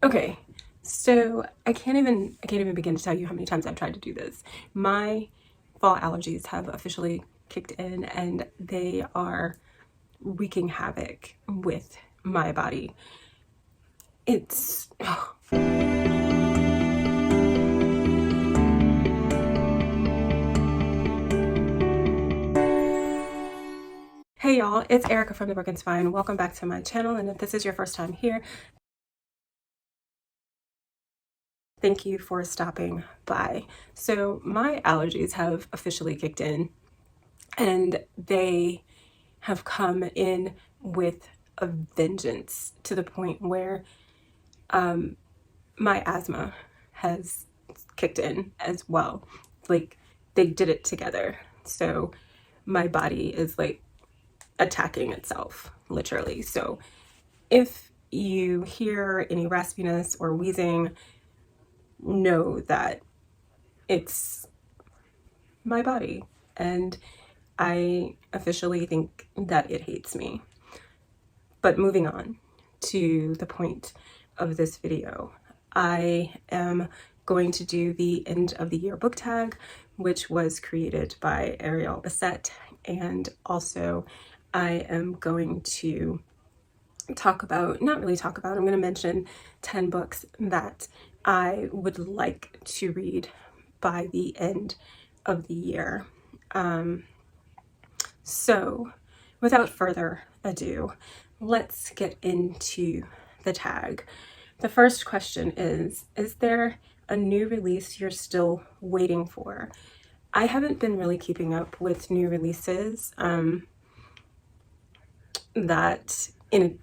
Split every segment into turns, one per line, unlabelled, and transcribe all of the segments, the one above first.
Okay, so I can't even begin to tell you how many times I've tried to do this. My fall allergies have officially kicked in and they are wreaking havoc with my body. It's Hey y'all, it's Erica from The Broken Spine. Welcome back to my channel, and if this is your first time here, thank you for stopping by. So my allergies have officially kicked in and they have come in with a vengeance to the point where my asthma has kicked in as well. Like they did it together. So my body is like attacking itself, literally. So if you hear any raspiness or wheezing, know that it's my body. And I officially think that it hates me. But moving on to the point of this video, I am going to do the end of the year book tag, which was created by Ariel Bassett. And also I am going to not really talk about, I'm going to mention 10 books that I would like to read by the end of the year. So without further ado, let's get into the tag. The first question is there a new release you're still waiting for? I haven't been really keeping up with new releases that in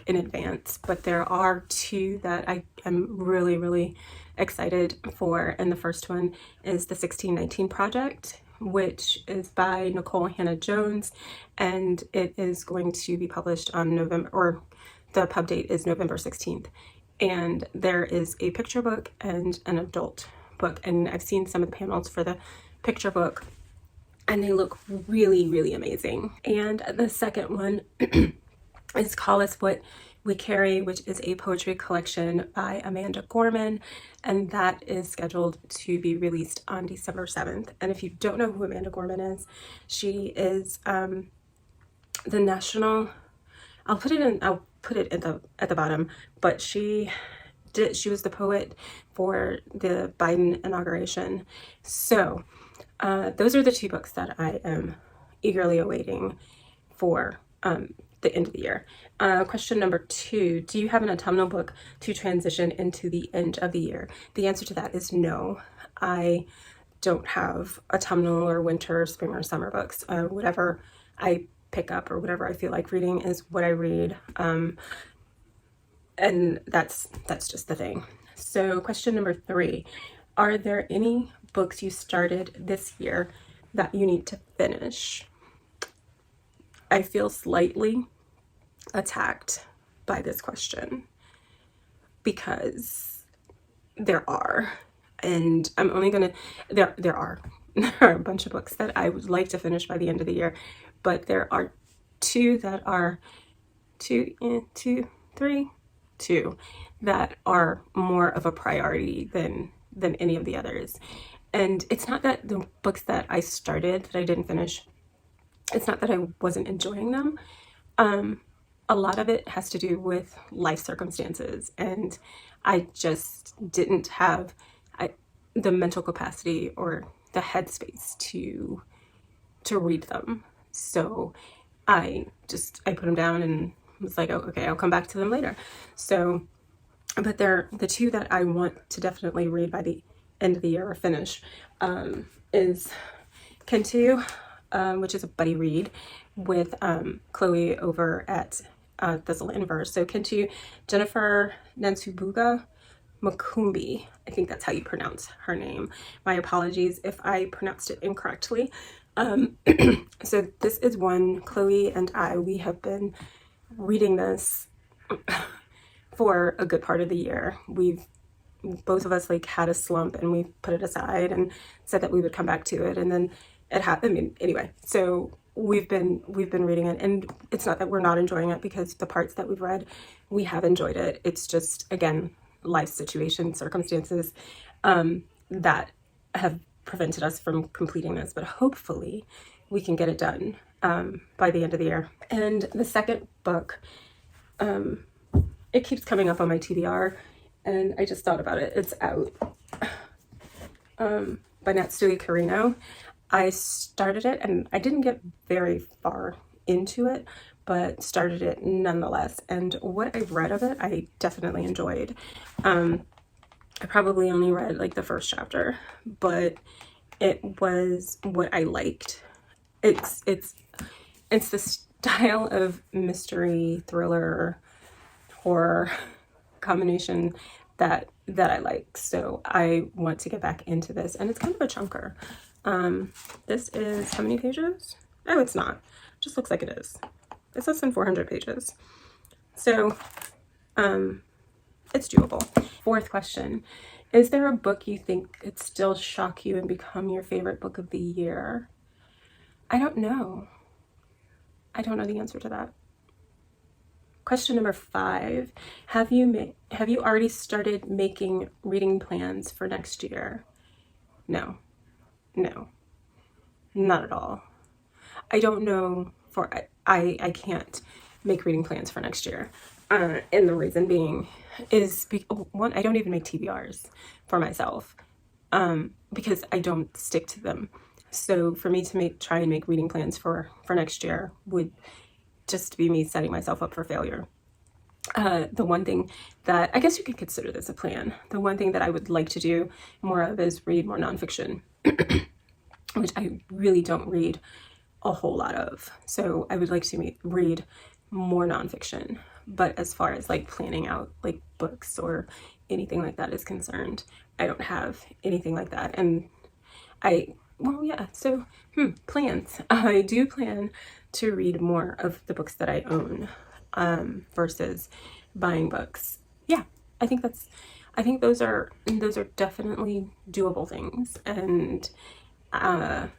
advance, but there are two that I am really excited for, and the first one is the 1619 Project, which is by Nikole Hannah-Jones, and it is going to be published on November, or the pub date is November 16th. And there is a picture book and an adult book, and I've seen some of the panels for the picture book and they look really amazing. And the second one is Call Us What We Carry, which is a poetry collection by Amanda Gorman, and that is scheduled to be released on December 7th. And if you don't know who Amanda Gorman is, she is the national, I'll put it at the bottom, but she was the poet for the Biden inauguration. So those are the two books that I am eagerly awaiting for the end of the year. Question number 2, do you have an autumnal book to transition into the end of the year? The answer to that is no. I don't have autumnal or winter, spring or summer books. Whatever I pick up or whatever I feel like reading is what I read. And that's just the thing. So question number 3, are there any books you started this year that you need to finish? I feel slightly attacked by this question because there are, and I'm only gonna, there are a bunch of books that I would like to finish by the end of the year, but there are two that are two that are more of a priority than any of the others. And it's not that the books that I started that I didn't finish, it's not that I wasn't enjoying them. A lot of it has to do with life circumstances, and I just didn't have the mental capacity or the headspace to read them. So I put them down and was like, oh, okay, I'll come back to them later. So, but they're the two that I want to definitely read by the end of the year or finish, is Kintu, which is a buddy read with Chloe over at Thistle and Verse. So Kintu, Jennifer Nansubuga Makumbi, I think that's how you pronounce her name. My apologies if I pronounced it incorrectly. So this is one, Chloe and we have been reading this for a good part of the year. Both of us like had a slump and we put it aside and said that we would come back to it, and then it happened. I mean, anyway, so we've been reading it, and it's not that we're not enjoying it, because the parts that we've read, we have enjoyed it. It's just, again, life situations, circumstances that have prevented us from completing this, but hopefully we can get it done by the end of the year. And the second book, it keeps coming up on my TBR, and I just thought about it. It's out, by Natsui Kirino. I started it and I didn't get very far into it, but started it nonetheless. And what I read of it, I definitely enjoyed. I probably only read like the first chapter, but it was what I liked. It's the style of mystery, thriller, horror combination that I like. So I want to get back into this, and it's kind of a chunker. This is how many pages? Oh, it's not. It just looks like it is. It's less than 400 pages. So it's doable. Fourth question. Is there a book you think could still shock you and become your favorite book of the year? I don't know. I don't know the answer to that. Question number 5. Have you already started making reading plans for next year? No, not at all. I don't know I can't make reading plans for next year. And the reason being is, one, I don't even make TBRs for myself because I don't stick to them. So for me to try and make reading plans for next year would just be me setting myself up for failure. The one thing that, I guess you could consider this a plan, the one thing that I would like to do more of is read more nonfiction, which I really don't read a whole lot of. So I would like to read more nonfiction. But as far as like planning out like books or anything like that is concerned, I don't have anything like that. And plans. I do plan to read more of the books that I own versus buying books. Yeah, I think those are definitely doable things. And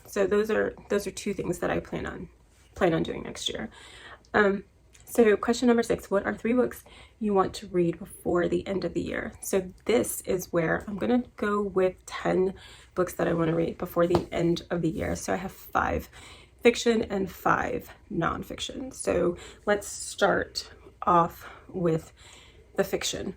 so those are 2 things that I plan on doing next year. So question number 6, what are 3 books you want to read before the end of the year? So this is where I'm going to go with 10 books that I want to read before the end of the year. So I have 5 fiction and 5 nonfiction. So let's start off with the fiction.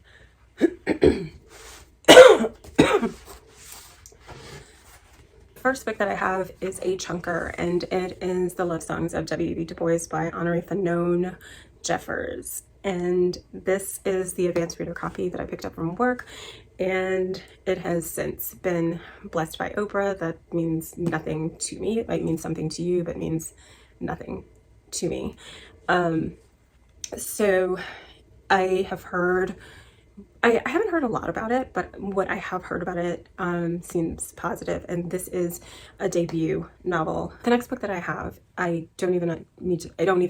First book that I have is a chunker, and it is The Love Songs of W.E.B. Du Bois by Honorée Fanonne Jeffers. And this is the advanced reader copy that I picked up from work, and it has since been blessed by Oprah. That means nothing to me. It might mean something to you, but means nothing to me. So I haven't heard a lot about it, but what I have heard about it seems positive, and this is a debut novel. The next book that I have, I don't even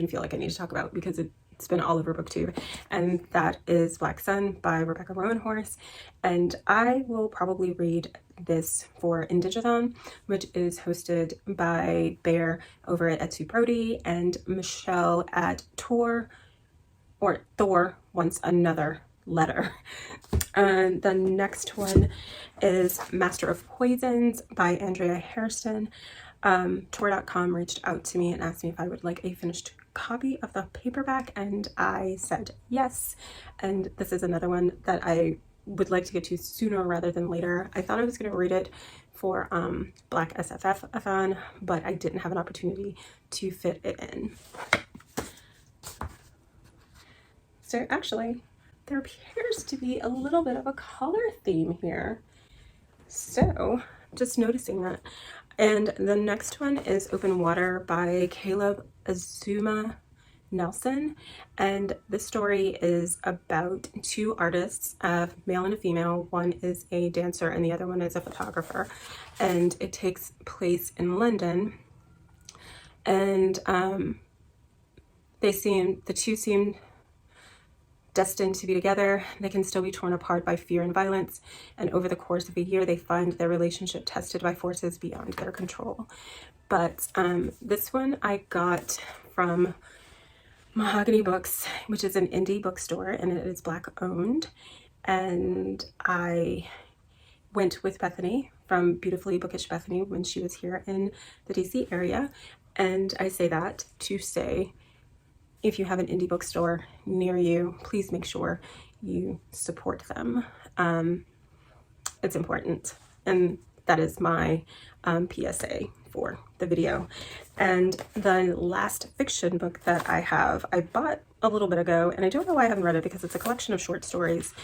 feel like I need to talk about because it's been all over BookTube, and that is Black Sun by Rebecca Roanhorse. And I will probably read this for Indigathon, which is hosted by Bear over at Etsu Brody and Michelle at Thor Wants Another Letter. And the next one is Master of Poisons by Andrea Hairston. Tor.com reached out to me and asked me if I would like a finished copy of the paperback, and I said yes. And this is another one that I would like to get to sooner rather than later. I thought I was going to read it for Black SFF-a-thon, but I didn't have an opportunity to fit it in. So actually, there appears to be a little bit of a color theme here. So just noticing that. And the next one is Open Water by Caleb Azuma Nelson. And this story is about 2 artists, a male and a female. One is a dancer and the other one is a photographer. And it takes place in London. And the 2 seem destined to be together. They can still be torn apart by fear and violence, and over the course of a year they find their relationship tested by forces beyond their control. But this one I got from Mahogany Books, which is an indie bookstore, and it is Black owned. and I went with Bethany from Beautifully Bookish Bethany when she was here in the DC area. And I say that to say, if you have an indie bookstore near you, please make sure you support them. It's important. And that is my PSA for the video. And the last fiction book that I have, I bought a little bit ago, and I don't know why I haven't read it, because it's a collection of short stories,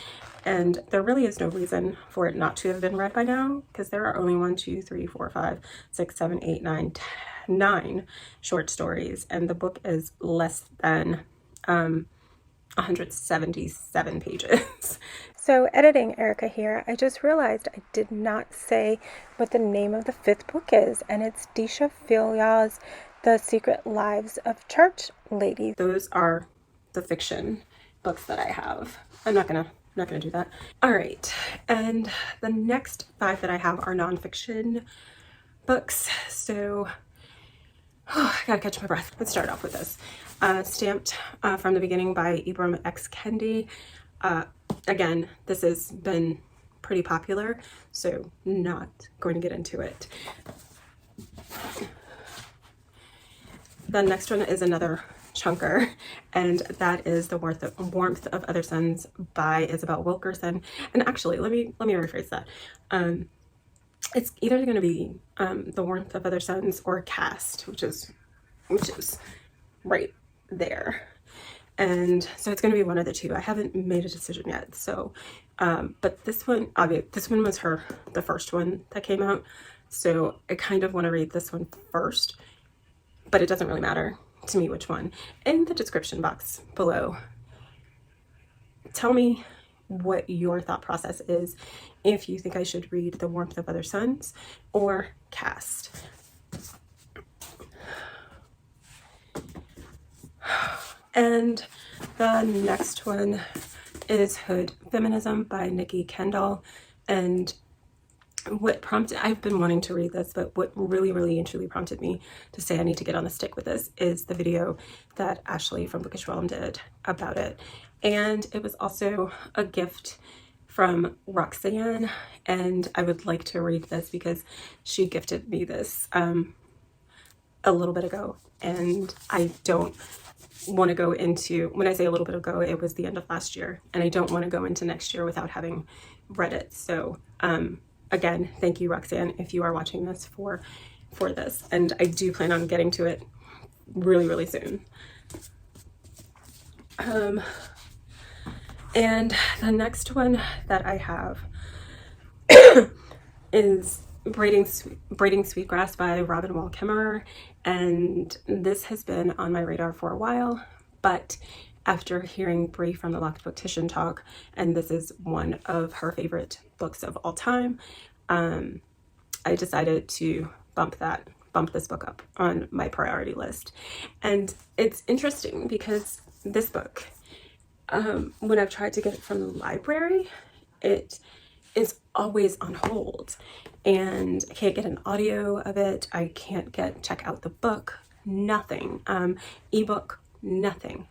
and there really is no reason for it not to have been read by now, because there are only 1, 2, 3, 4, 5, 6, 7, 8, 9, 9 short stories, and the book is less than 177 pages. So editing Erica here, I just realized I did not say what the name of the 5th book is, and it's Deesha Philyaw's The Secret Lives of Church Ladies. Those are the fiction books that I have. I'm not gonna do that. All right, and the next 5 that I have are nonfiction books. So I gotta catch my breath. Let's start off with this. Stamped from the Beginning by Ibram X. Kendi. Again, this has been pretty popular, so not going to get into it. The next one is another chunker, and that is The Warmth of Other Suns by Isabel Wilkerson. And actually, let me rephrase that. It's either going to be The Warmth of Other Suns or Caste, which is right there. And so it's going to be one of the two. I haven't made a decision yet. So, but this one was the first one that came out. So I kind of want to read this one first, but it doesn't really matter to me which one. In the description box below, tell me what your thought process is, if you think I should read The Warmth of Other Suns or Caste. And the next one is Hood Feminism by Nikki Kendall. And I've been wanting to read this, but what really and truly prompted me to say I need to get on the stick with this is the video that Ashley from Bookish Realm did about it. And it was also a gift from Roxanne, and I would like to read this because she gifted me this a little bit ago, and I don't want to go into, when I say a little bit ago, it was the end of last year, and I don't want to go into next year without having read it. So again, thank you, Roxanne, if you are watching this for this, and I do plan on getting to it really soon. And the next one that I have is Braiding Sweetgrass by Robin Wall Kimmerer, and this has been on my radar for a while, but after hearing Brie from the Locked Booktician talk, and this is one of her favorite books of all time, I decided to bump this book up on my priority list. And it's interesting because this book, when I've tried to get it from the library, it is always on hold, and I can't get an audio of it. I can't check out the book, nothing. Ebook, nothing.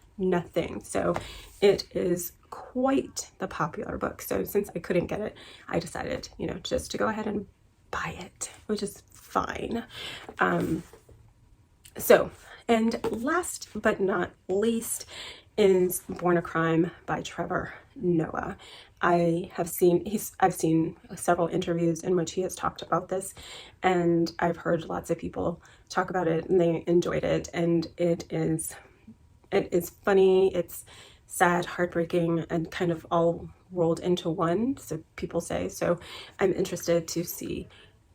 So it is quite the popular book. So since I couldn't get it, I decided, just to go ahead and buy it, which is fine. And last but not least is Born a Crime by Trevor Noah. I've seen several interviews in which he has talked about this, and I've heard lots of people talk about it and they enjoyed it, and it is funny, it's sad, heartbreaking, and kind of all rolled into one, so people say. So I'm interested to see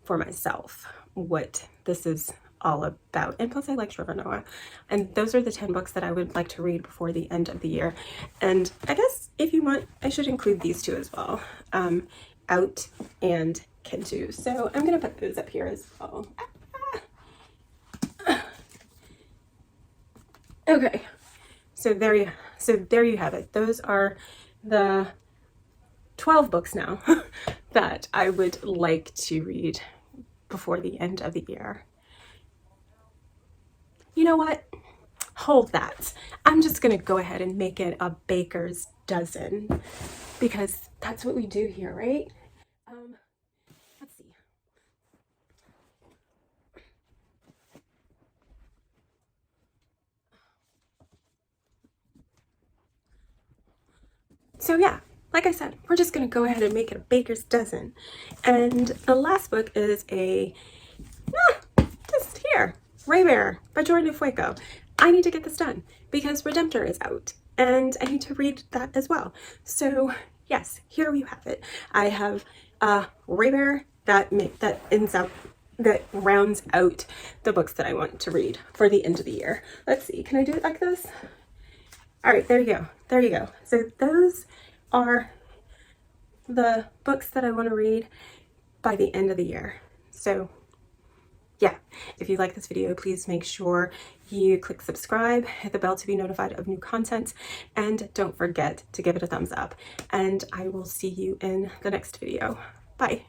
for myself what this is all about. And plus I like Trevor Noah. And those are the 10 books that I would like to read before the end of the year. And I guess if you want, I should include these two as well. Out and Kintu. So I'm gonna put those up here as well. Okay. So there you have it. Those are the 12 books now that I would like to read before the end of the year. You know what? Hold that. I'm just going to go ahead and make it a baker's dozen, because that's what we do here, right? Let's see. So yeah, like I said, we're just gonna go ahead and make it a baker's dozen. And the last book is just here, Raybearer by Jordan Fuego. I need to get this done because Redemptor is out and I need to read that as well. So yes, here we have it. I have Raybearer that rounds out the books that I want to read for the end of the year. Let's see, can I do it like this? All right, there you go. There you go. So those are the books that I want to read by the end of the year. So yeah, if you like this video, please make sure you click subscribe, hit the bell to be notified of new content, and don't forget to give it a thumbs up. And I will see you in the next video. Bye.